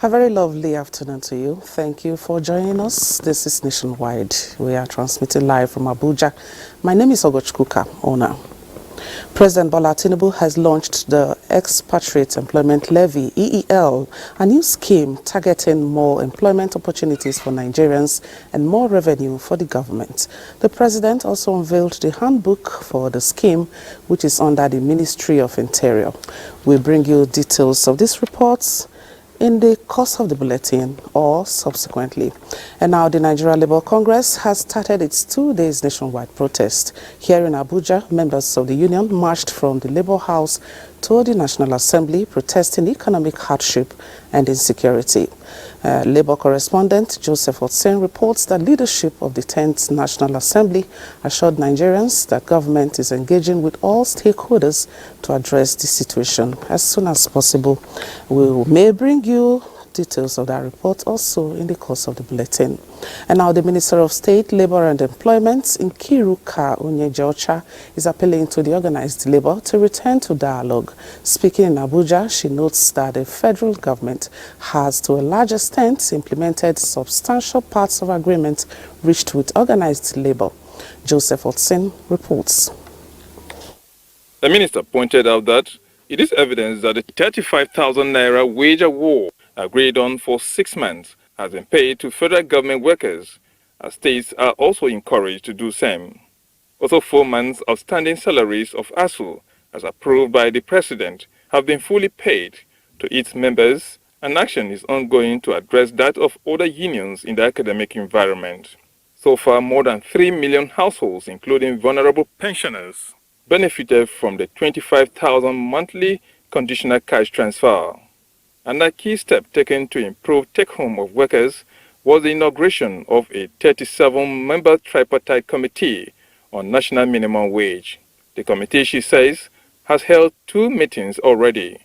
A very lovely afternoon to you. Thank you for joining us. This is Nationwide. We are transmitting live from Abuja. My name is Ogochkuka Ona. President Bola Tinubu has launched the Expatriate Employment Levy, EEL, a new scheme targeting more employment opportunities for Nigerians and more revenue for the government. The president also unveiled the handbook for the scheme, which is under the Ministry of Interior. We'll bring you details of these reports in the course of the bulletin or subsequently. And now the Nigerian Labour Congress has started its 2 days nationwide protest. Here in Abuja, members of the union marched from the Labour House to the National Assembly protesting economic hardship and insecurity. Labour correspondent Joseph Otsen reports that leadership of the 10th National Assembly assured Nigerians that government is engaging with all stakeholders to address the situation as soon as possible. We may bring you details of that report also in the course of the bulletin. And now the Minister of State, Labour and Employment, Nkiruka Onyejocha, is appealing to the organized labour to return to dialogue. Speaking in Abuja, she notes that the federal government has to a large extent implemented substantial parts of agreement reached with organized labour. Joseph Otsen reports. The minister pointed out that it is evidence that the 35,000 naira wage award agreed on for 6 months has been paid to federal government workers, as states are also encouraged to do same. Also, 4 months outstanding salaries of ASU, as approved by the president, have been fully paid to its members, and action is ongoing to address that of other unions in the academic environment. So far, more than 3 million households, including vulnerable pensioners, benefited from the 25,000 monthly conditional cash transfer. Another key step taken to improve take-home of workers was the inauguration of a 37-member tripartite committee on national minimum wage. The committee, she says, has held 2 meetings already,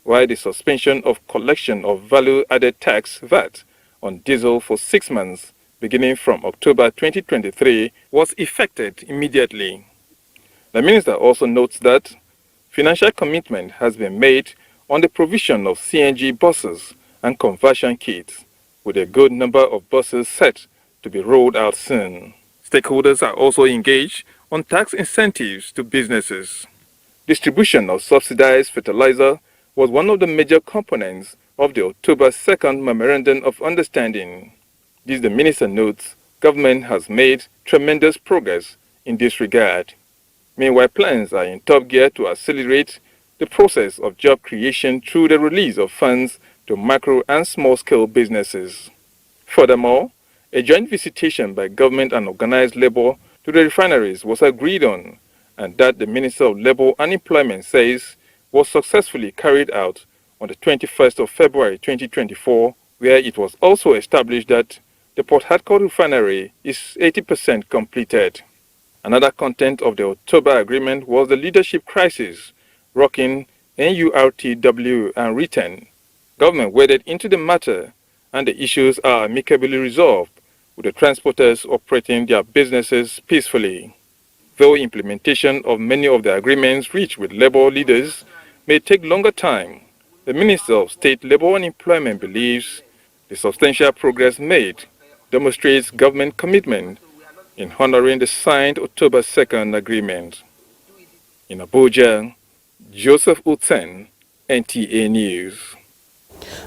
while the suspension of collection of value-added tax VAT on diesel for 6 months, beginning from October 2023, was effected immediately. The minister also notes that financial commitment has been made on the provision of CNG buses and conversion kits, with a good number of buses set to be rolled out soon. Stakeholders are also engaged on tax incentives to businesses. Distribution of subsidized fertilizer was one of the major components of the October 2nd Memorandum of Understanding. This, the minister notes, government has made tremendous progress in this regard. Meanwhile, plans are in top gear to accelerate the process of job creation through the release of funds to micro and small-scale businesses. Furthermore, a joint visitation by government and organized labor to the refineries was agreed on, and that the Minister of Labor and Employment says was successfully carried out on the 21st of February 2024, where it was also established that the Port Harcourt refinery is 80% completed. Another content of the October agreement was the leadership crisis rocking NURTW and RETEN. Government waded into the matter, and the issues are amicably resolved, with the transporters operating their businesses peacefully. Though implementation of many of the agreements reached with labor leaders may take longer time, the Minister of State, Labor and Employment believes the substantial progress made demonstrates government commitment in honoring the signed October 2nd agreement. In Abuja, Joseph Otsen, NTA News.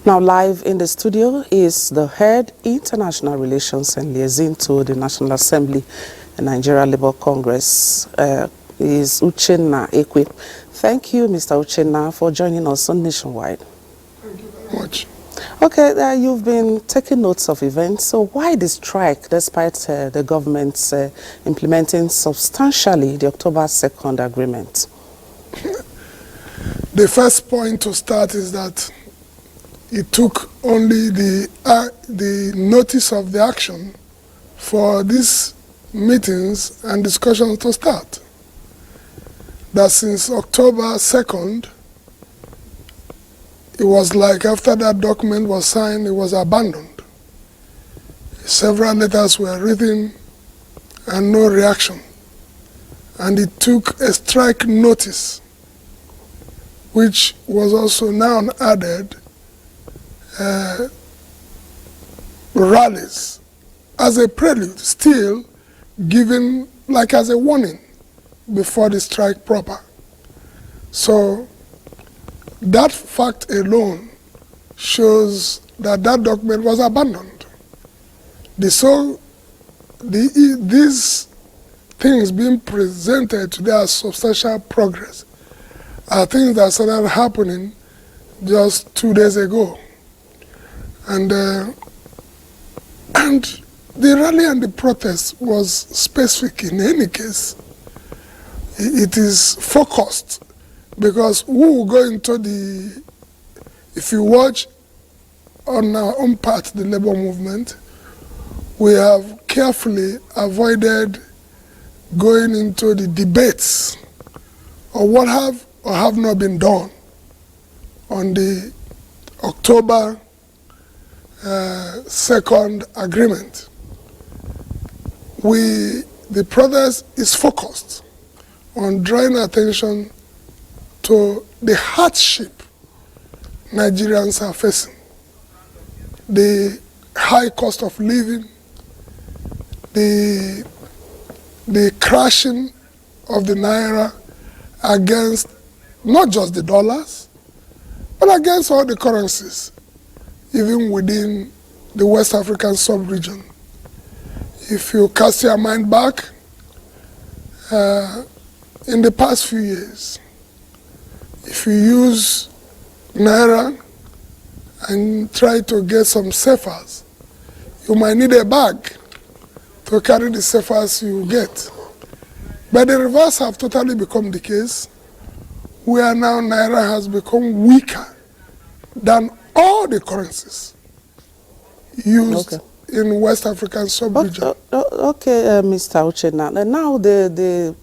Now live in the studio is the head International Relations and Liaison to the National Assembly and Nigeria Labour Congress, is Uchenna Ekwe. Thank you, Mr. Uchenna, for joining us on Nationwide. Thank you very much. Okay, you've been taking notes of events. So why the strike, despite the government's implementing substantially the October 2nd agreement? The first point to start is that it took only the notice of the action for these meetings and discussions to start. That since October 2nd, it was like after that document was signed, it was abandoned. Several letters were written and no reaction. And it took a strike notice, which was also now added rallies as a prelude, still given like as a warning before the strike proper. So that fact alone shows that that document was abandoned. These things being presented today as substantial progress are things that started happening just 2 days ago. And the rally and the protest was specific in any case. It is focused because we will go into if you watch on our own part, the labor movement, we have carefully avoided going into the debates of what have or have not been done on the October 2nd agreement. The protest is focused on drawing attention to the hardship Nigerians are facing, the high cost of living, the crashing of the naira against not just the dollars, but against all the currencies, even within the West African sub-region. If you cast your mind back, in the past few years, if you use naira and try to get some CFAs, you might need a bag to carry the CFAs you get. But the reverse have totally become the case, where now naira has become weaker than all the currencies used in West African sub-region. Okay, Mr. Uchenna. Now the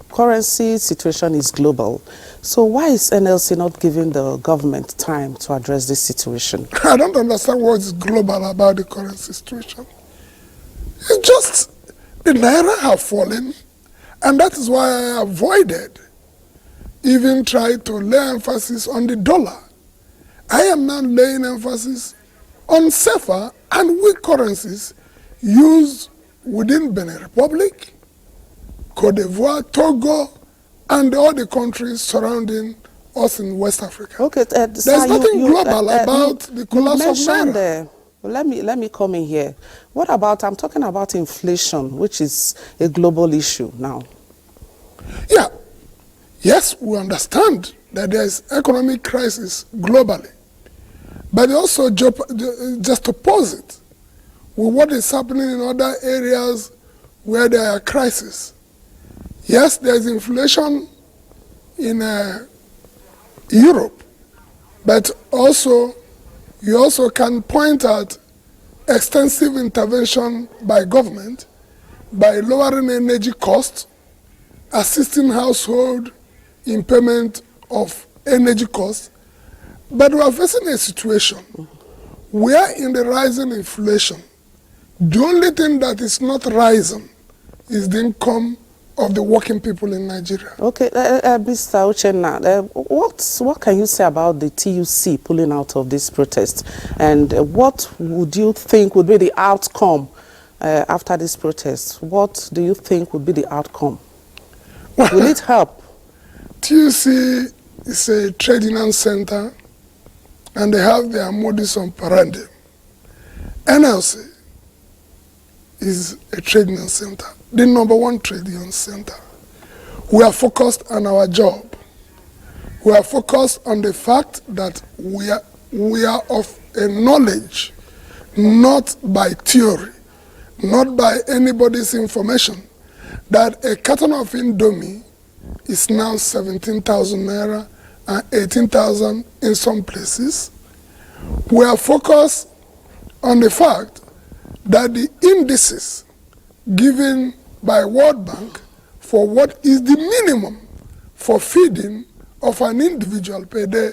currency situation is global. So why is NLC not giving the government time to address this situation? I don't understand what is global about the currency situation. It's just the naira have fallen, and that is why I avoided even trying to lay emphasis on the dollar. I am now laying emphasis on CFA and weak currencies used within Benin Republic, Cote d'Ivoire, Togo, and all the countries surrounding us in West Africa. Okay, There's nothing global about the collapse of naira. Let me come in here. What about, I'm talking about inflation, which is a global issue now. Yeah. Yes, we understand that there is economic crisis globally. But also just opposite with what is happening in other areas where there are crises. Yes, there is inflation in Europe, but also you also can point out extensive intervention by government by lowering energy costs, assisting households in payment of energy costs. But we are facing a situation where in the rising inflation, the only thing that is not rising is the income of the working people in Nigeria. Okay, Mr. Uchenna, what can you say about the TUC pulling out of this protest? And what would you think would be the outcome after this protest? What do you think would be the outcome? Will it help? TUC is a trade union center, and they have their modus operandi. NLC is a trade union center, the #1 trade union center. We are focused on our job. We are focused on the fact that we are of a knowledge, not by theory, not by anybody's information, that a carton of Indomie is now 17,000 naira and 18,000 in some places. We are focused on the fact that the indices given by World Bank for what is the minimum for feeding of an individual per day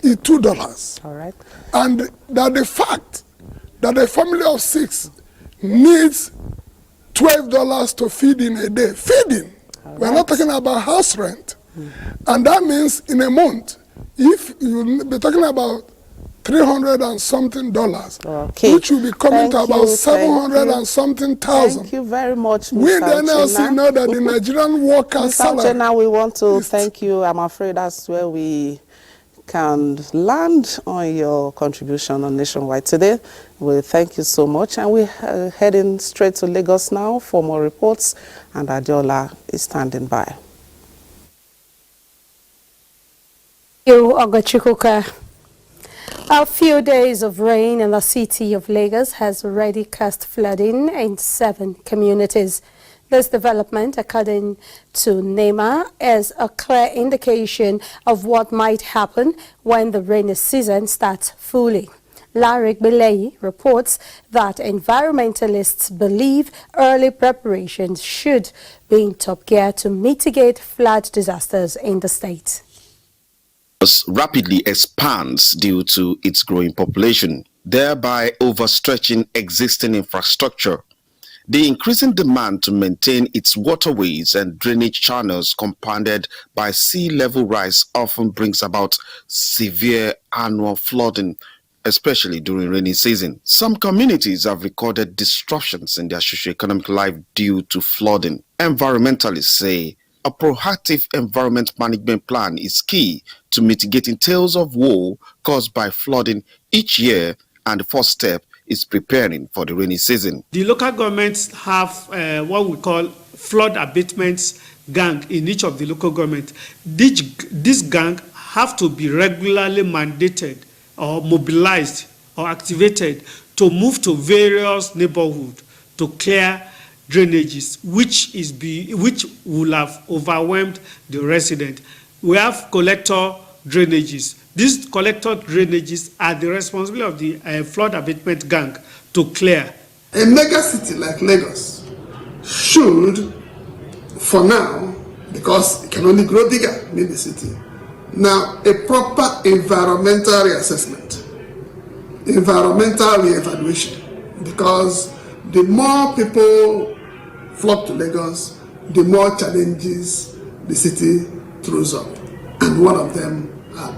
is $2. All right. And that the fact that a family of 6 needs $12 to feed in a day, feeding. We're not talking about house rent. And that means in a month, if you be talking about $300 and something dollars, okay, which will be coming to about 700 and something thousand. Thank you very much, Mr. We the NLC know that the Nigerian workers' salary. Uchenna, we want to thank you. I'm afraid that's where we can land on your contribution on Nationwide today. We thank you so much, and we're heading straight to Lagos now for more reports, and Adiola is standing by. Thank you, Ogachikuka. A few days of rain in the city of Lagos has already caused flooding in 7 communities. This development, according to NEMA, is a clear indication of what might happen when the rainy season starts fully. Larik Belei reports that environmentalists believe early preparations should be in top gear to mitigate flood disasters in the state. Rapidly expands due to its growing population, thereby overstretching existing infrastructure. The increasing demand to maintain its waterways and drainage channels compounded by sea level rise often brings about severe annual flooding, especially during rainy season. Some communities have recorded disruptions in their socio-economic life due to flooding. Environmentalists say a proactive environment management plan is key to mitigating tales of woe caused by flooding each year, and the first step is preparing for the rainy season. The local governments have what we call flood abatements gang in each of the local government. This gang have to be regularly mandated or mobilized or activated to move to various neighborhoods to clear drainages, which will have overwhelmed the resident. We have collector drainages. These collector drainages are the responsibility of the flood abatement gang to clear. A mega city like Lagos should, for now, because it can only grow bigger in the city, now a proper environmental reassessment, environmental re-evaluation, because the more people flock to Lagos, the more challenges the city throws up. And one of them are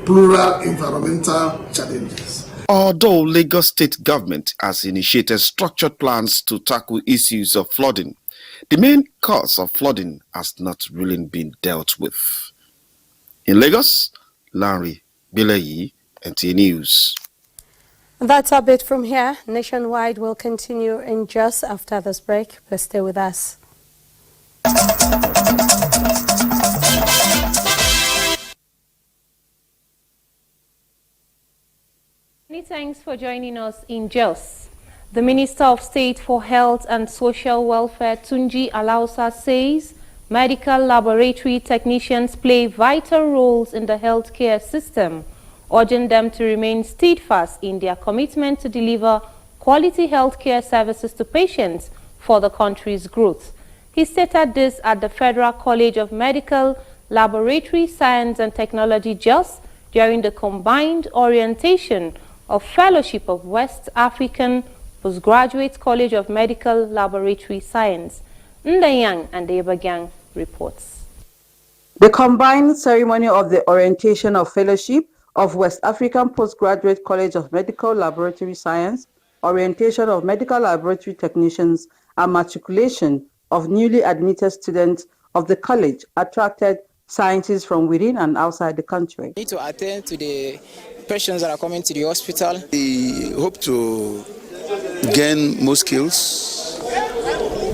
plural environmental challenges. Although Lagos state government has initiated structured plans to tackle issues of flooding, the main cause of flooding has not really been dealt with. In Lagos, Larry Bileyi, NTA News. That's a bit from here. Nationwide will continue in just after this break. Please stay with us. Many thanks for joining us in JOS. The Minister of State for Health and Social Welfare, Tunji Alausa, says medical laboratory technicians play vital roles in the healthcare system, urging them to remain steadfast in their commitment to deliver quality healthcare services to patients for the country's growth. He stated this at the Federal College of Medical Laboratory Science and Technology, JOS, during the combined orientation of Fellowship of West African Postgraduate College of Medical Laboratory Science. Ndayang and Debagang reports. The combined ceremony of the orientation of Fellowship of West African Postgraduate College of Medical Laboratory Science, orientation of medical laboratory technicians, and matriculation of newly admitted students of the college attracted scientists from within and outside the country. We need to attend to the patients that are coming to the hospital. We hope to gain more skills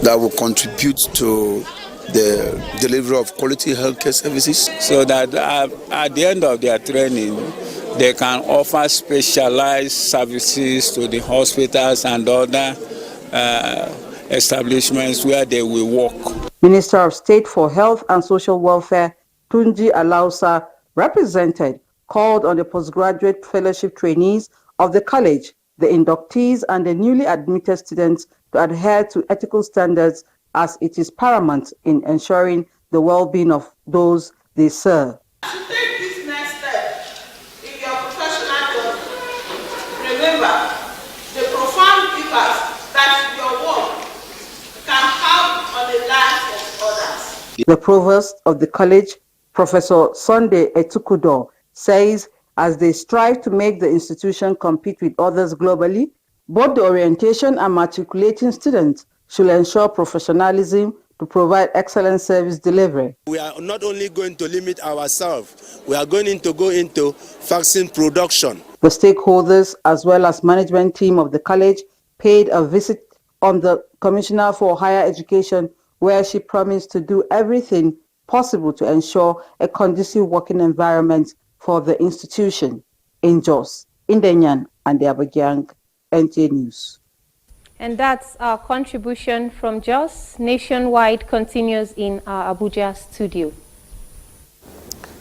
that will contribute to the delivery of quality healthcare services, so that at the end of their training, they can offer specialized services to the hospitals and other establishments where they will work. Minister of State for Health and Social Welfare, Tunji Alausa, represented, called on the postgraduate fellowship trainees of the college, the inductees, and the newly admitted students to adhere to ethical standards as it is paramount in ensuring the well-being of those they serve. To take this next step in your professional journey, remember the profound impact that your work can have on the lives of others. The provost of the college, Professor Sunday Etukudo, says as they strive to make the institution compete with others globally, both the orientation and matriculating students should ensure professionalism to provide excellent service delivery. We are not only going to limit ourselves, we are going to go into vaccine production. The stakeholders as well as management team of the college paid a visit on the Commissioner for Higher Education, where she promised to do everything possible to ensure a conducive working environment for the institution. In Jos, Indenyan and the Abuja, NTA News. And that's our contribution from Jos. Nationwide continues in our Abuja studio.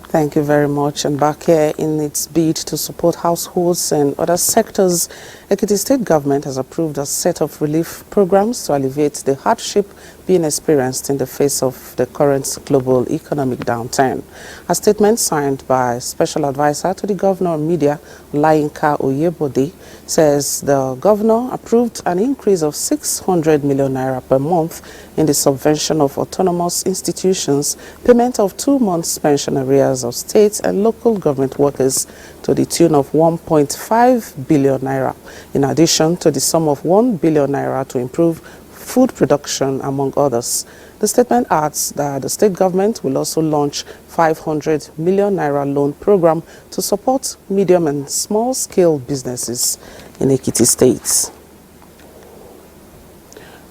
Thank you very much. And back here in its bid to support households and other sectors, Ekiti State Government has approved a set of relief programs to alleviate the hardship being experienced in the face of the current global economic downturn. A statement signed by Special Advisor to the Governor on Media, Layinka Oyebode, says the Governor approved an increase of 600 million naira per month in the subvention of autonomous institutions, payment of 2 months pension arrears of state and local government workers to the tune of 1.5 billion naira, in addition to the sum of 1 billion naira to improve food production, among others. The statement adds that the state government will also launch 500 million naira loan program to support medium and small-scale businesses in Ekiti State.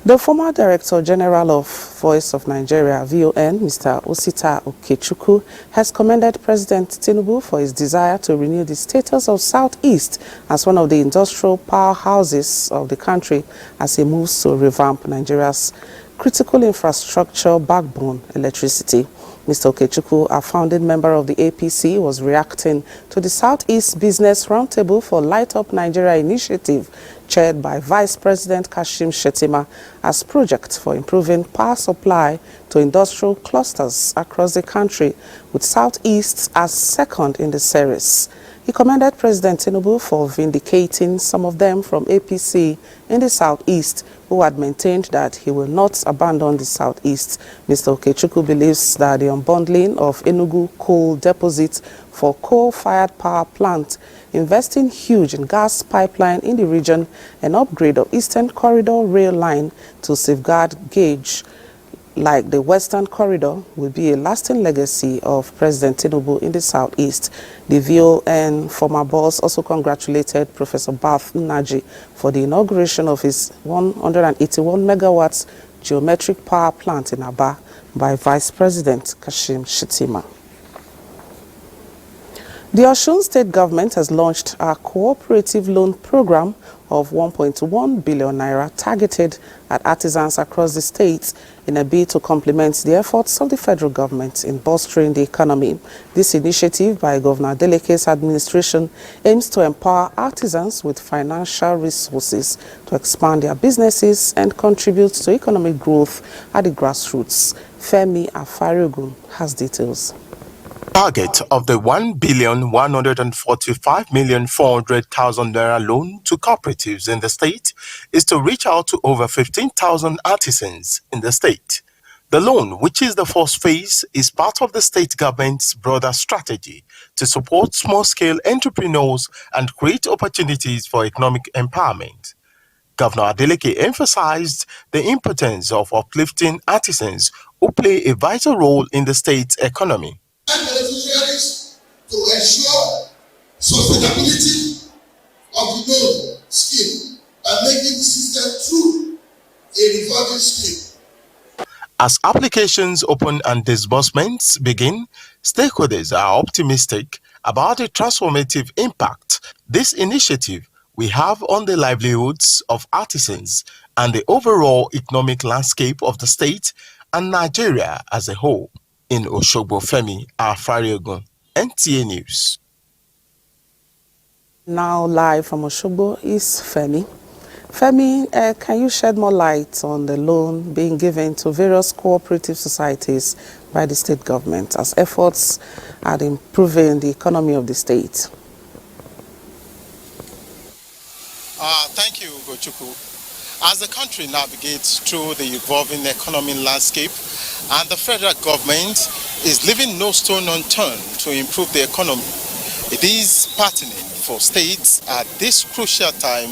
The former Director General of Voice of Nigeria, VON, Mr. Osita Okechukwu, has commended President Tinubu for his desire to renew the status of Southeast as one of the industrial powerhouses of the country as he moves to revamp Nigeria's critical infrastructure backbone, electricity. Mr. Okechukwu, a founding member of the APC, was reacting to the Southeast Business Roundtable for Light Up Nigeria initiative, chaired by Vice President Kashim Shettima, as project for improving power supply to industrial clusters across the country, with Southeast as second in the series. He commended President Tinubu for vindicating some of them from APC in the Southeast who had maintained that he will not abandon the Southeast. Mr. Okechukwu believes that the unbundling of Enugu coal deposits for coal-fired power plant, investing huge in gas pipeline in the region, and upgrade of Eastern Corridor rail line to safeguard gauge like the Western Corridor will be a lasting legacy of President Tinubu in the Southeast. The VON former boss also congratulated Professor Bath Naji for the inauguration of his 181 megawatts geometric power plant in Aba by Vice President Kashim Shettima. The Osun State Government has launched a cooperative loan program of 1.1 billion naira targeted at artisans across the state in a bid to complement the efforts of the federal government in bolstering the economy. This initiative by Governor Adeleke's administration aims to empower artisans with financial resources to expand their businesses and contribute to economic growth at the grassroots. Femi Afarigun has details. Target of the 1,145,400,000 naira loan to cooperatives in the state is to reach out to over 15,000 artisans in the state. The loan, which is the first phase, is part of the state government's broader strategy to support small-scale entrepreneurs and create opportunities for economic empowerment. Governor Adeleke emphasized the importance of uplifting artisans who play a vital role in the state's economy. And beneficiaries to ensure sustainability of the loan scheme by making the system true a revolving scheme. As applications open and disbursements begin, stakeholders are optimistic about the transformative impact this initiative will have on the livelihoods of artisans and the overall economic landscape of the state and Nigeria as a whole. In Osogbo, Femi Afariogun, NTA News. Now live from Osogbo is Femi. Femi, can you shed more light on the loan being given to various cooperative societies by the state government as efforts at improving the economy of the state? Thank you, Gochuku. As the country navigates through the evolving economic landscape and the federal government is leaving no stone unturned to improve the economy, it is pertinent for states at this crucial time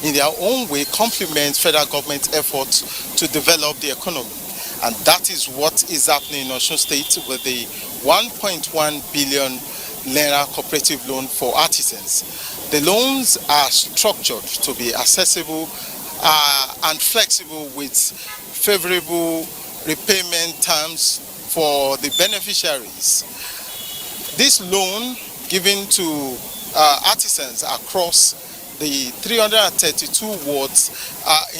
in their own way complement federal government efforts to develop the economy. And that is what is happening in Osun State with the 1.1 billion naira cooperative loan for artisans. The loans are structured to be accessible and flexible with favorable repayment terms for the beneficiaries. This loan given to artisans across the 332 wards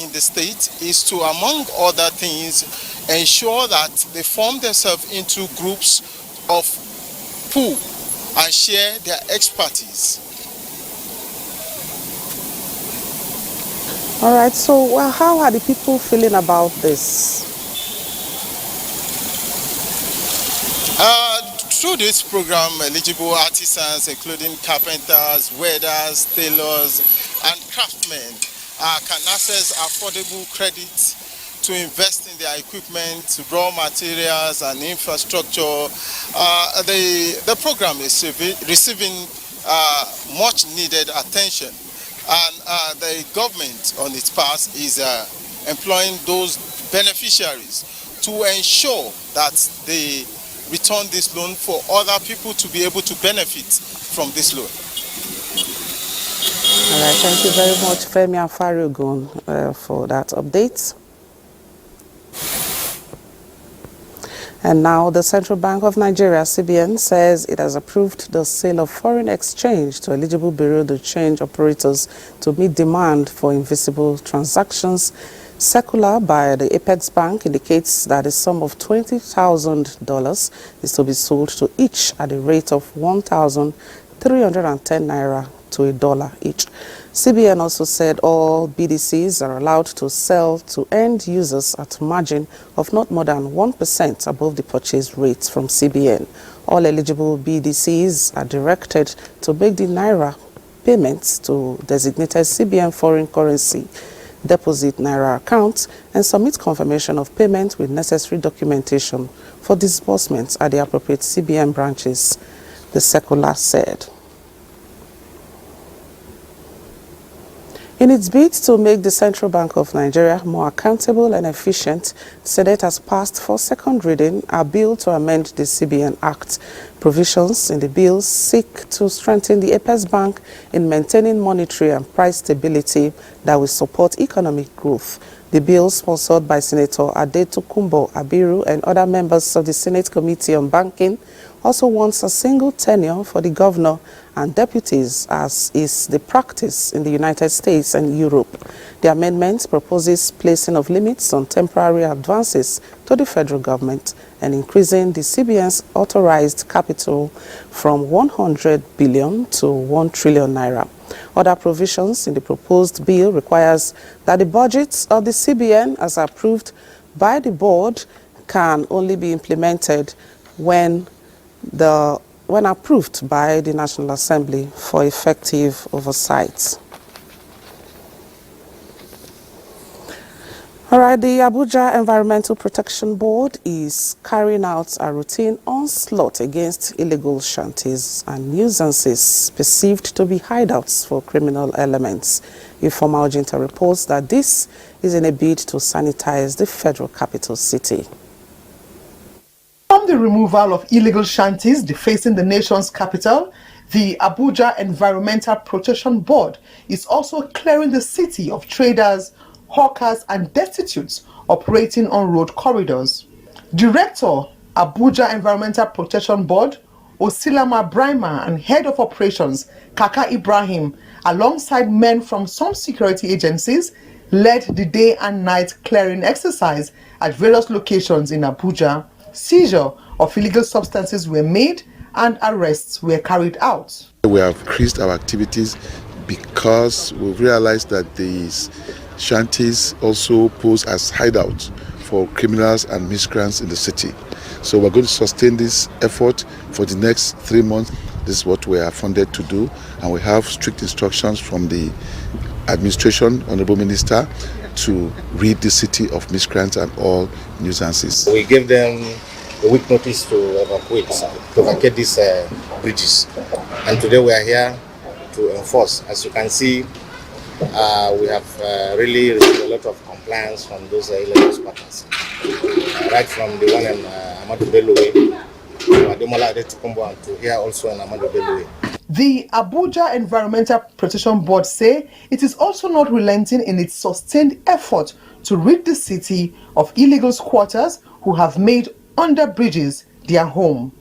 in the state is to, among other things, ensure that they form themselves into groups of pool and share their expertise. All right, so how are the people feeling about this? Through this program, eligible artisans, including carpenters, welders, tailors, and craftsmen, can access affordable credit to invest in their equipment, raw materials, and infrastructure. The program is receiving much needed attention, and the government on its part is employing those beneficiaries to ensure that they return this loan for other people to be able to benefit from this loan. All right, thank you very much, Femi Afariogun, for that update. And now the Central Bank of Nigeria, CBN, says it has approved the sale of foreign exchange to eligible bureau de change operators to meet demand for invisible transactions. Circular by the Apex Bank indicates that a sum of $20,000 is to be sold to each at a rate of 1,310 naira to $1 each. CBN also said all BDCs are allowed to sell to end users at a margin of not more than 1% above the purchase rate from CBN. All eligible BDCs are directed to make the naira payments to designated CBN foreign currency deposit naira accounts and submit confirmation of payment with necessary documentation for disbursements at the appropriate CBN branches, the circular said. In its bid to make the Central Bank of Nigeria more accountable and efficient, the Senate has passed for second reading a bill to amend the CBN Act. Provisions in the bill seek to strengthen the Apex Bank in maintaining monetary and price stability that will support economic growth. The bill, sponsored by Senator Adetokunbo Abiru and other members of the Senate Committee on Banking, also wants a single tenure for the governor and deputies, as is the practice in the United States and Europe. The amendment proposes placing of limits on temporary advances to the federal government and increasing the CBN's authorized capital from 100 billion to 1 trillion naira. Other provisions in the proposed bill requires that the budgets of the CBN, as approved by the board, can only be implemented when approved by the National Assembly for effective oversight. All right, the Abuja Environmental Protection Board is carrying out a routine onslaught against illegal shanties and nuisances perceived to be hideouts for criminal elements. Informal Junta reports that this is in a bid to sanitize the federal capital city. From the removal of illegal shanties defacing the nation's capital, the Abuja Environmental Protection Board is also clearing the city of traders, hawkers and destitutes operating on road corridors. Director, Abuja Environmental Protection Board, Osilama Brahma and Head of Operations Kaka Ibrahim, alongside men from some security agencies, led the day and night clearing exercise at various locations in Abuja. Seizure of illegal substances were made and arrests were carried out. We have increased our activities because we've realized that these shanties also pose as hideouts for criminals and miscreants in the city. So we're going to sustain this effort for the next 3 months. This is what we are funded to do, and we have strict instructions from the administration, Honorable Minister, to rid the city of miscreants and all nuisances. We gave them a week notice to vacate these bridges, and today we are here to enforce. As you can see, we have really received a lot of compliance from those illegal squatters, right from the one in Amadou Bello to here also in Amadou Bello. The Abuja Environmental Protection Board say it is also not relenting in its sustained effort to rid the city of illegal squatters who have made under bridges their home.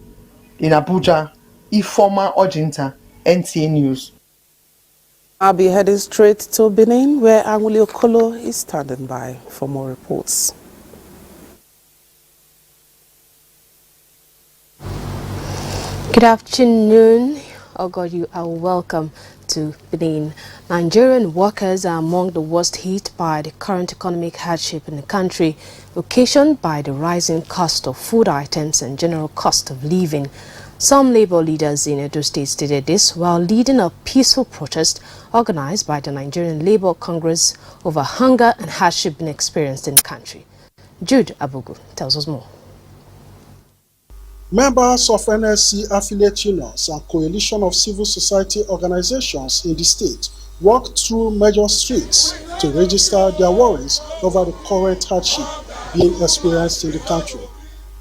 In Abuja, Ifoma Ojinta, NTA News. I'll be heading straight to Benin, where Anguli Okolo is standing by for more reports. Good afternoon. Oh God, you are welcome to Benin. Nigerian workers are among the worst hit by the current economic hardship in the country, occasioned by the rising cost of food items and general cost of living. Some labor leaders in Edo State stated this while leading a peaceful protest organized by the Nigerian Labour Congress over hunger and hardship being experienced in the country. Jude Abugu tells us more. Members of NSC affiliate unions and coalition of civil society organizations in the state walked through major streets to register their worries over the current hardship being experienced in the country.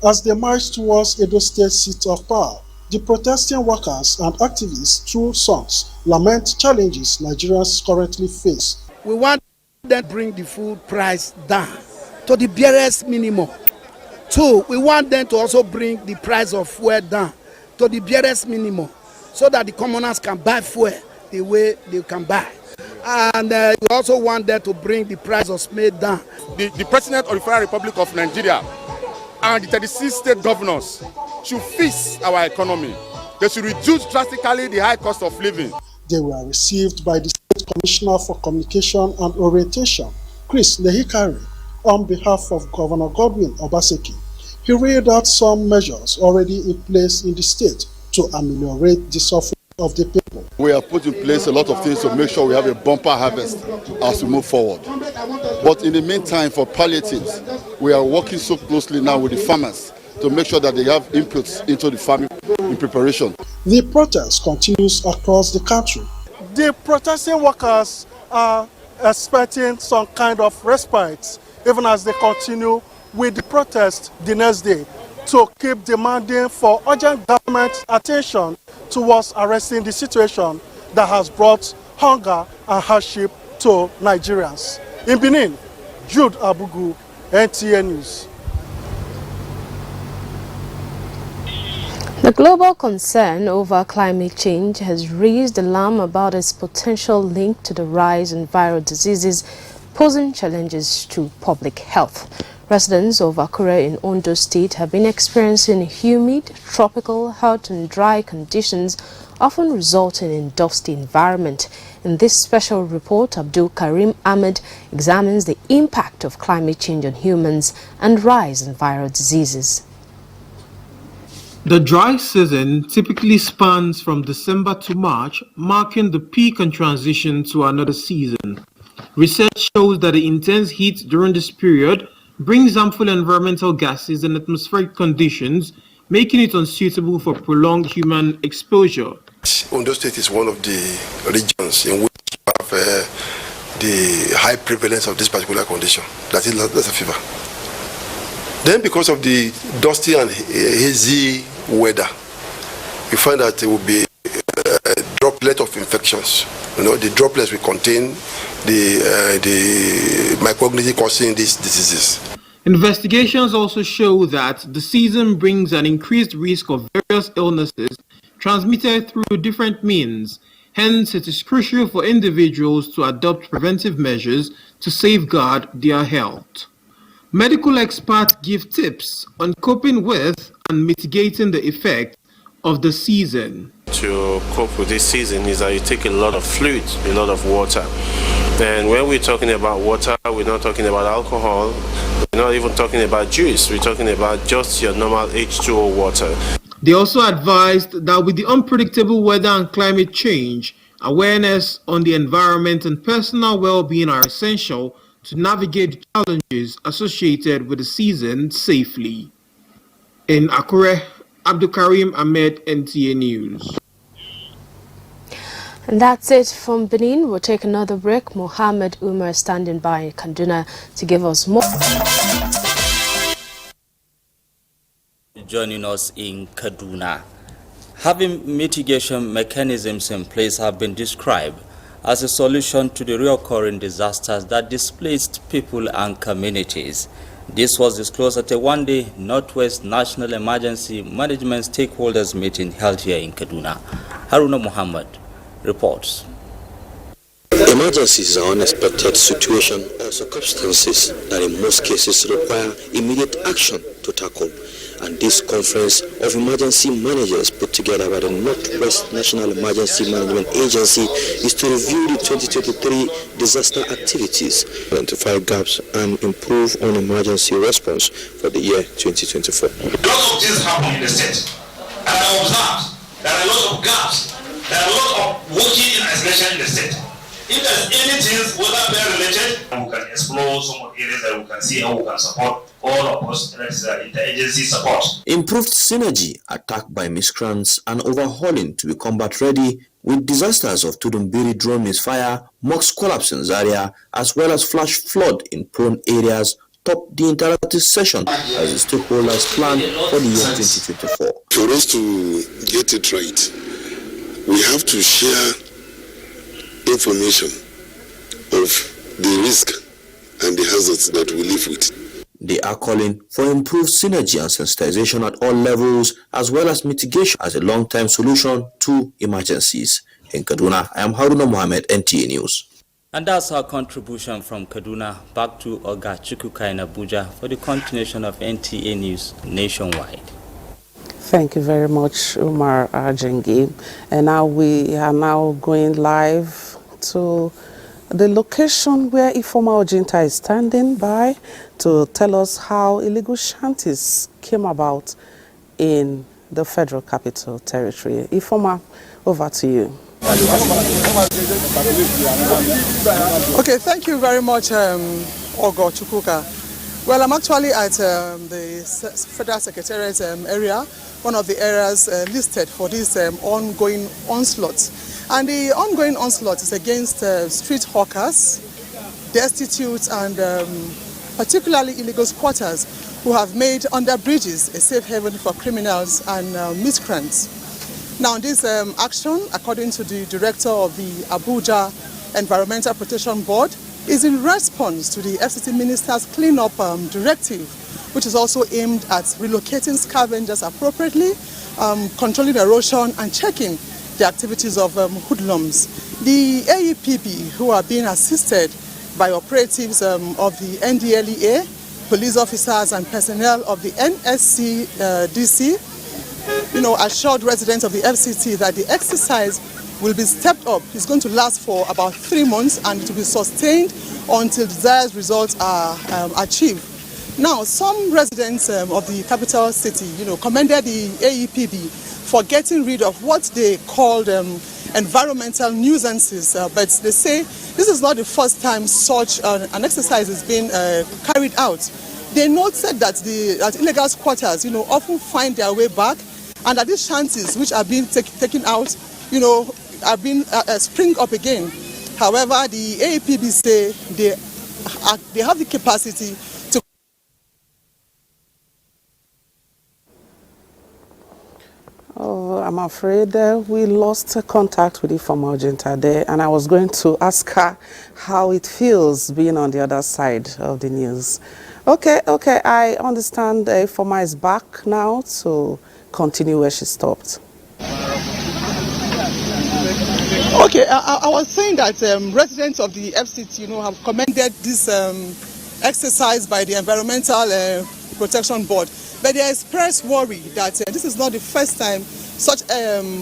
As they marched towards Edo State seat of power, the protesting workers and activists through songs lament challenges Nigerians currently face. We want them to bring the food price down to the barest minimum. 2, we want them to also bring the price of fuel down to the barest minimum so that the commoners can buy fuel the way they can buy. And we also want them to bring the price of cement down. The President of the Federal Republic of Nigeria and the 36 state governors should fix our economy. They should reduce drastically the high cost of living. They were received by the State Commissioner for Communication and Orientation, Chris Lehikari, on behalf of Governor Godwin Obaseki. He read out some measures already in place in the state to ameliorate the suffering of the people. We have put in place a lot of things to make sure we have a bumper harvest as we move forward. But in the meantime, for palliatives, we are working so closely now with the farmers to make sure that they have inputs into the farming in preparation. The protest continues across the country. The protesting workers are expecting some kind of respite, even as they continue with the protest the next day, to keep demanding for urgent government attention towards arresting the situation that has brought hunger and hardship to Nigerians. In Benin, Jude Abugu, NTA News. The global concern over climate change has raised alarm about its potential link to the rise in viral diseases, posing challenges to public health. Residents of Akure in Ondo State have been experiencing humid, tropical, hot and dry conditions, often resulting in dusty environment. In this special report, Abdul Karim Ahmed examines the impact of climate change on humans and rise in viral diseases. The dry season typically spans from December to March, marking the peak and transition to another season. Research shows that the intense heat during this period brings harmful environmental gases and atmospheric conditions, making it unsuitable for prolonged human exposure. Ondo State is one of the regions in which we have the high prevalence of this particular condition, that is Lassa fever. Then because of the dusty and hazy weather, you find that there will be a droplet of infections. You know, the droplets will contain the microorganisms causing these diseases. Investigations also show that the season brings an increased risk of various illnesses transmitted through different means. Hence, it is crucial for individuals to adopt preventive measures to safeguard their health. Medical experts give tips on coping with and mitigating the effects of the season. To cope with this season is that you take a lot of fluids, a lot of water. And when we're talking about water, we're not talking about alcohol, we're not even talking about juice, we're talking about just your normal H2O water. They also advised that with the unpredictable weather and climate change, awareness on the environment and personal well-being are essential to navigate challenges associated with the season safely. In Akure, Abdulkarim Ahmed, NTA News. And that's it from Benin. We'll take another break. Mohammed Umar standing by in Kaduna to give us more. Joining us in Kaduna. Having mitigation mechanisms in place have been described as a solution to the recurring disasters that displaced people and communities. This was disclosed at a one-day Northwest National Emergency Management Stakeholders meeting held here in Kaduna. Haruna Muhammad reports. Emergencies are unexpected situations or circumstances that in most cases require immediate action to tackle. And this conference of emergency managers put together by the Northwest National Emergency Management Agency is to review the 2023 disaster activities, identify gaps and improve on emergency response for the year 2024. A lot of things happen in the state, and I observed there are a lot of gaps, there are a lot of working in isolation in the state. If there's anything, whether they're related, we can explore some of the areas that we can see how we can support all of us, that is interagency support. Improved synergy, attack by miscreants, and overhauling to be combat ready with disasters of Tudumbiri drone misfire, mosque collapse in Zaria, as well as flash flood in prone areas, top the interactive session as the stakeholders plan for the year 2024. For us to get it right, we have to share information of the risk and the hazards that we live with. They are calling for improved synergy and sensitization at all levels, as well as mitigation as a long-term solution to emergencies. In Kaduna, I am Haruna Mohammed, NTA News. And that's our contribution from Kaduna. Back to Oga Chukwuka in Abuja for the continuation of NTA News nationwide. Thank you very much, Umar Ajengi. And now we are now going live to the location where Ifoma Ojinta is standing by to tell us how illegal shanties came about in the Federal Capital Territory. Ifoma, over to you. Okay, thank you very much, Ogo Chukwuka. Well, I'm actually at the Federal Secretariat area, one of the areas listed for this ongoing onslaught. And the ongoing onslaught is against street hawkers, destitutes, and particularly illegal squatters who have made under bridges a safe haven for criminals and miscreants. Now, this action, according to the director of the Abuja Environmental Protection Board, is in response to the FCT Minister's clean-up directive, which is also aimed at relocating scavengers appropriately, controlling erosion, and checking the activities of hoodlums. The AEPB, who are being assisted by operatives of the NDLEA, police officers and personnel of the NSCDC, assured residents of the FCT that the exercise will be stepped up. It's going to last for about 3 months and it will be sustained until desired results are achieved. Now, some residents of the capital city, commended the AEPB for getting rid of what they called environmental nuisances, but they say this is not the first time such an exercise is being carried out. They noted that that illegal squatters, often find their way back, and that these shanties which are being taken out, are being spring up again. However, the AEPB say they have the capacity to. Oh, I'm afraid we lost contact with the former Junta there, and I was going to ask her how it feels being on the other side of the news. Okay, I understand the former is back now to continue where she stopped. Okay, I was saying that residents of the FCT, have commended this exercise by the Environmental Protection Board, but they expressed worry that this is not the first time such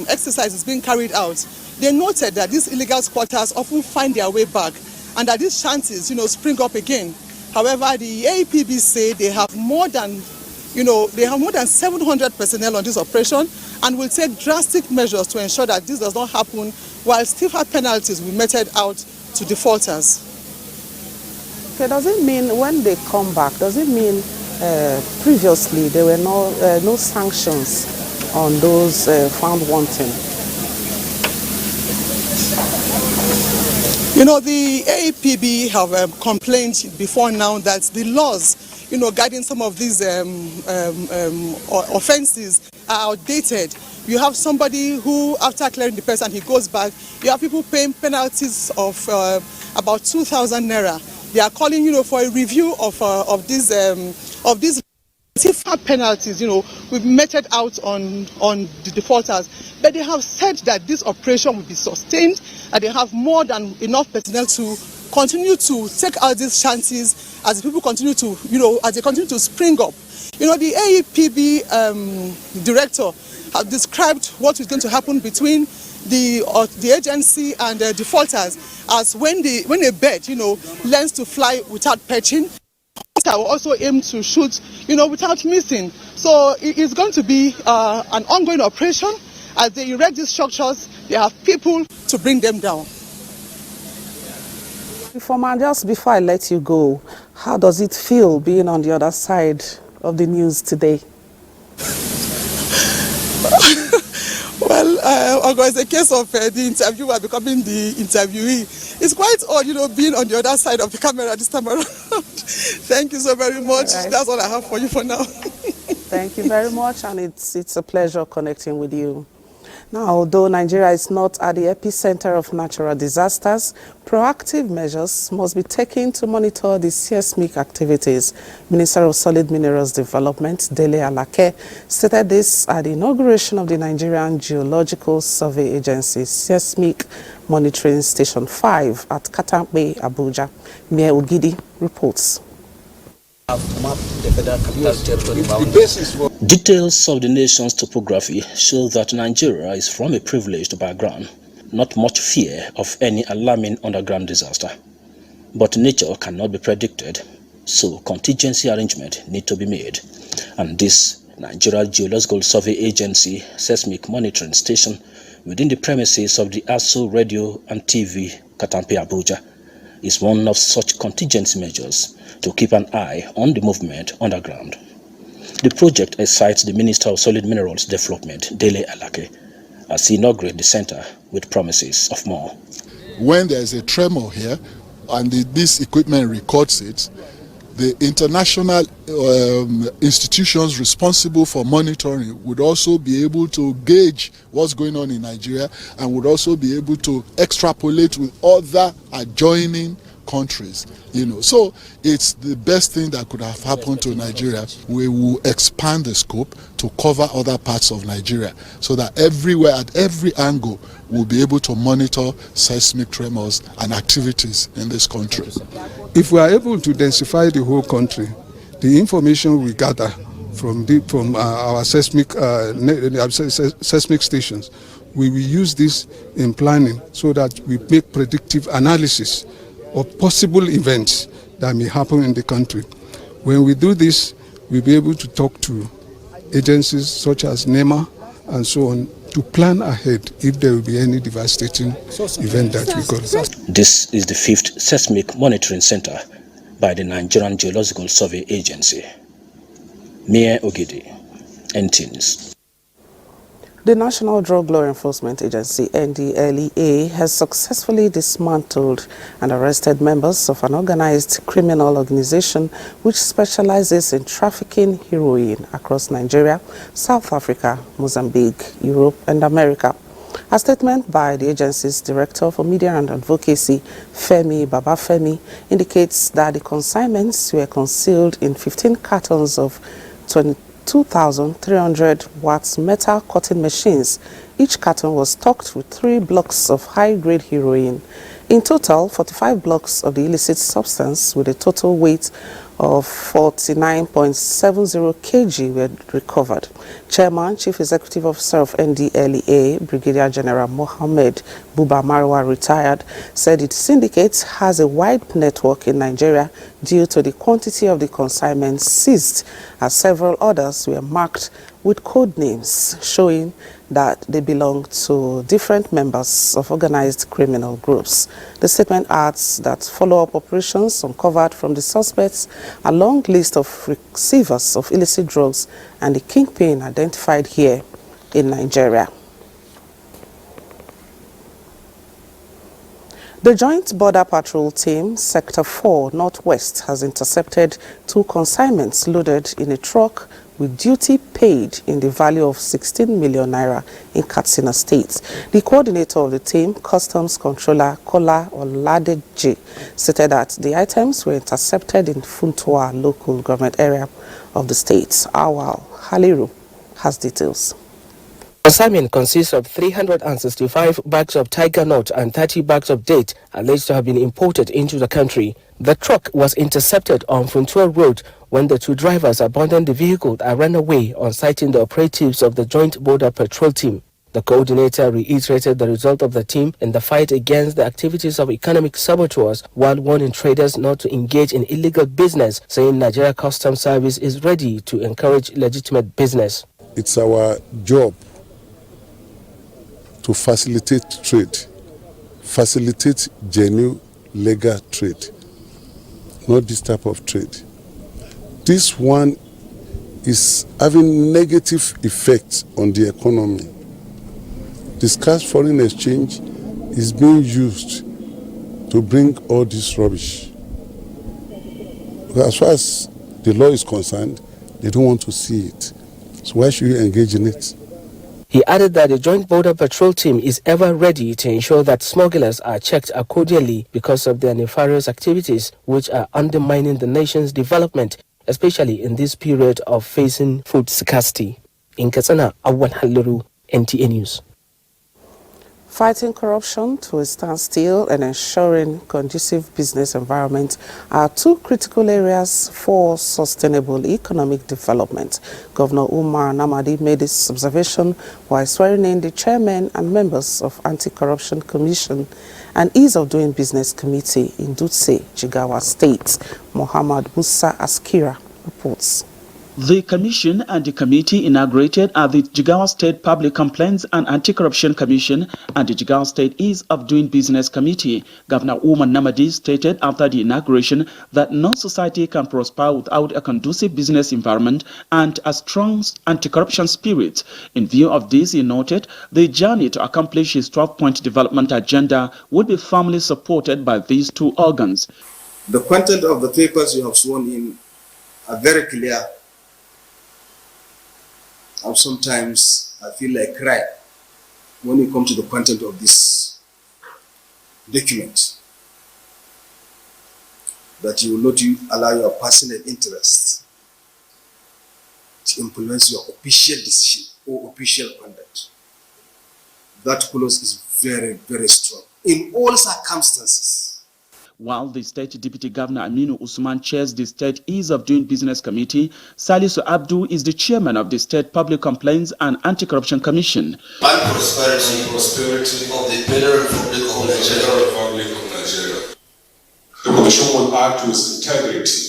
exercise is being carried out. They noted that these illegal squatters often find their way back and that these shanties, spring up again. However, the AEPB say they have more than 700 personnel on this operation and will take drastic measures to ensure that this does not happen, while stiffer penalties will be meted out to defaulters. Okay, does it mean when they come back, does it mean previously there were no sanctions on those found wanting? The AEPB have complained before now that the laws, guiding some of these offences are outdated. You have somebody who, after clearing the person, he goes back. You have people paying penalties of about 2,000 naira. They are calling, for a review of these stiffer penalties, will be meted out on the defaulters. But they have said that this operation will be sustained, and they have more than enough personnel to continue to take out these shanties as people continue to, as they continue to spring up. The AEPB director have described what is going to happen between the agency and the defaulters as when a bird, learns to fly without perching. I will also aim to shoot, without missing. So it's going to be an ongoing operation. As they erect these structures, they have people to bring them down. Just before I let you go, how does it feel being on the other side of the news today? Well, it's a case of the interviewer becoming the interviewee. It's quite odd, being on the other side of the camera this time around. Thank you so very much. Right. That's all I have for you for now. Thank you very much, and it's a pleasure connecting with you. Now, although Nigeria is not at the epicenter of natural disasters, proactive measures must be taken to monitor the seismic activities. Minister of Solid Minerals Development, NDLEA, stated this at the inauguration of the Nigerian Geological Survey Agency Seismic Monitoring Station 5 at Katampe, Abuja. Mie Ogidi reports. Details of the nation's topography show that Nigeria is from a privileged background. Not much fear of any alarming underground disaster. But nature cannot be predicted, so contingency arrangements need to be made. And this Nigeria Geological Survey Agency Seismic Monitoring Station within the premises of the ASO Radio and TV Katampe, Abuja is one of such contingency measures to keep an eye on the movement underground. The project excites the Minister of Solid Minerals Development, NDLEA, as he inaugurates the center with promises of more. When there is a tremor here and this equipment records it, the international institutions responsible for monitoring would also be able to gauge what's going on in Nigeria and would also be able to extrapolate with other adjoining countries, So it's the best thing that could have happened to Nigeria. We will expand the scope to cover other parts of Nigeria so that everywhere, at every angle, we'll be able to monitor seismic tremors and activities in this country. If we are able to densify the whole country, the information we gather from our seismic stations, we will use this in planning so that we make predictive analysis of possible events that may happen in the country. When we do this, we'll be able to talk to agencies such as NEMA and so on to plan ahead if there will be any devastating event that we got. This is the 5th Seismic Monitoring Center by the Nigerian Geological Survey Agency. Mie Ogidi, NTA News. The National Drug Law Enforcement Agency, NDLEA, has successfully dismantled and arrested members of an organized criminal organization which specializes in trafficking heroin across Nigeria, South Africa, Mozambique, Europe, and America. A statement by the agency's Director for Media and Advocacy, Femi Babafemi, indicates that the consignments were concealed in 15 cartons of 22,300 watts metal cutting machines. Each carton was stocked with 3 blocks of high-grade heroin. In total, 45 blocks of the illicit substance with a total weight of 49.70 kg were recovered. Chairman, Chief Executive Officer of NDLEA, Brigadier General Mohammed Buba Marwa, retired, said its syndicate has a wide network in Nigeria due to the quantity of the consignments seized, as several others were marked with code names showing that they belong to different members of organized criminal groups. The statement adds that follow-up operations uncovered from the suspects a long list of receivers of illicit drugs and the kingpin identified here in Nigeria. The Joint Border Patrol Team, Sector 4 Northwest, has intercepted 2 consignments loaded in a truck with duty paid in the value of 16 million naira in Katsina State. The coordinator of the team, Customs Controller Kola Oladeji, stated that the items were intercepted in Funtua local government area of the state. Awal Haliru has details. Consignment consists of 365 bags of tiger nut and 30 bags of date alleged to have been imported into the country. The truck was intercepted on Funtua Road when the 2 drivers abandoned the vehicle and ran away on sighting the operatives of the Joint Border Patrol Team. The coordinator reiterated the result of the team in the fight against the activities of economic saboteurs while warning traders not to engage in illegal business, saying Nigeria Customs Service is ready to encourage legitimate business. It's our job to facilitate trade, facilitate genuine legal trade, not this type of trade. This one is having negative effects on the economy. The scarce foreign exchange is being used to bring all this rubbish. As far as the law is concerned, they don't want to see it. So why should you engage in it? He added that the Joint Border Patrol Team is ever ready to ensure that smugglers are checked accordingly because of their nefarious activities, which are undermining the nation's development, especially in this period of facing food scarcity. In Katsina, Awal Haliru, NTA News. Fighting corruption to a standstill and ensuring conducive business environment are 2 critical areas for sustainable economic development. Governor Umar Namadi made this observation while swearing in the chairman and members of Anti-Corruption Commission and Ease of Doing Business Committee in Dutse, Jigawa State. Muhammad Musa Askira reports. The commission and the committee inaugurated at the Jigawa State Public Complaints and Anti-Corruption Commission and the Jigawa State Ease of Doing Business Committee. Governor Umar Namadi stated after the inauguration that no society can prosper without a conducive business environment and a strong anti-corruption spirit. In view of this, he noted the journey to accomplish his 12-point development agenda would be firmly supported by these 2 organs. The content of the papers you have sworn in are very clear. And sometimes I feel like crying when you come to the content of this document, that you will not allow your personal interests to influence your official decision or official conduct. That clause is very, very strong in all circumstances. While the State Deputy Governor Aminu Usman chairs the State Ease of Doing Business Committee, Salisu Abdu is the chairman of the State Public Complaints and Anti-Corruption Commission. And prosperity of the Federal Republic of Nigeria. The Commission will act with integrity.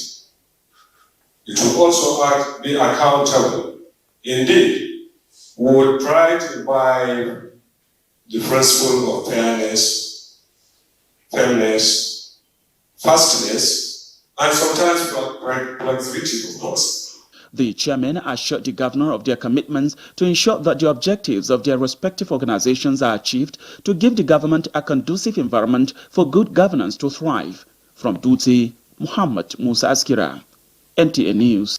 It will also be accountable. Indeed, we will try to imbibe the principle of fairness, fastness, and sometimes flexibility, of course. The chairman assured the governor of their commitments to ensure that the objectives of their respective organizations are achieved to give the government a conducive environment for good governance to thrive. From Dutse, Muhammad Musa Askira, NTA News.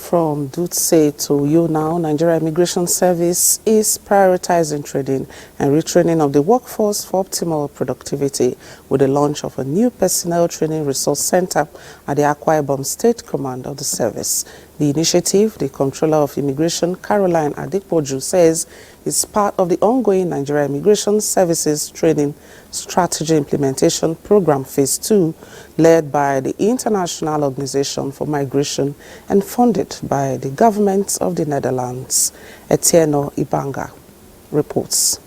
From Dutse to you now, Nigeria Immigration Service is prioritizing training and retraining of the workforce for optimal productivity with the launch of a new personnel training resource center at the Akwa Ibom State Command of the service. The initiative, the Controller of Immigration, Caroline Adikpoju, says is part of the ongoing Nigeria Immigration Services Training Strategy Implementation Program Phase 2, led by the International Organization for Migration and funded by the government of the Netherlands. Etienne Ibanga reports.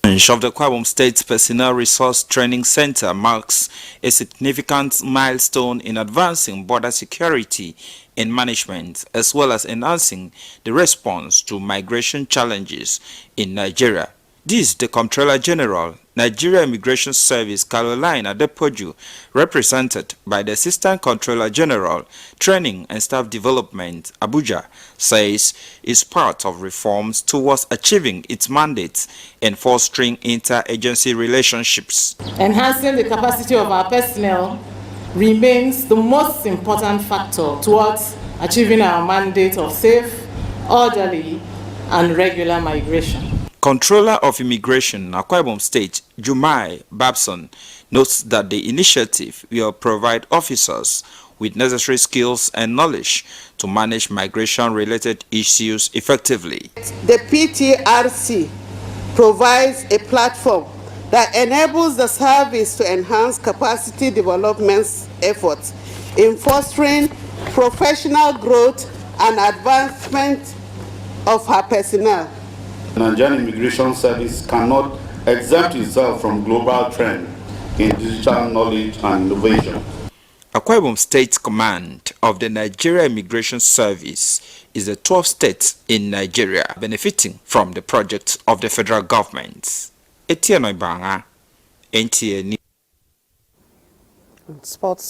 Of the Akwa Ibom State Personnel Resource Training Center marks a significant milestone in advancing border security and management, as well as enhancing the response to migration challenges in Nigeria. This, the Comptroller General, Nigeria Immigration Service, Caroline Adikpoju, represented by the Assistant Comptroller General, Training and Staff Development, Abuja, says is part of reforms towards achieving its mandates and fostering inter-agency relationships. Enhancing the capacity of our personnel remains the most important factor towards achieving our mandate of safe, orderly, and regular migration. Controller of Immigration, Akwa Ibom State, Jumai Babson, notes that the initiative will provide officers with necessary skills and knowledge to manage migration-related issues effectively. The PTRC provides a platform that enables the service to enhance capacity development efforts in fostering professional growth and advancement of her personnel. The Nigerian Immigration Service cannot exempt itself from global trend in digital knowledge and innovation. Akwa Ibom State Command of the Nigeria Immigration Service is the 12th state in Nigeria benefiting from the project of the federal government. Etienne Ibanga, NTA News. Sports.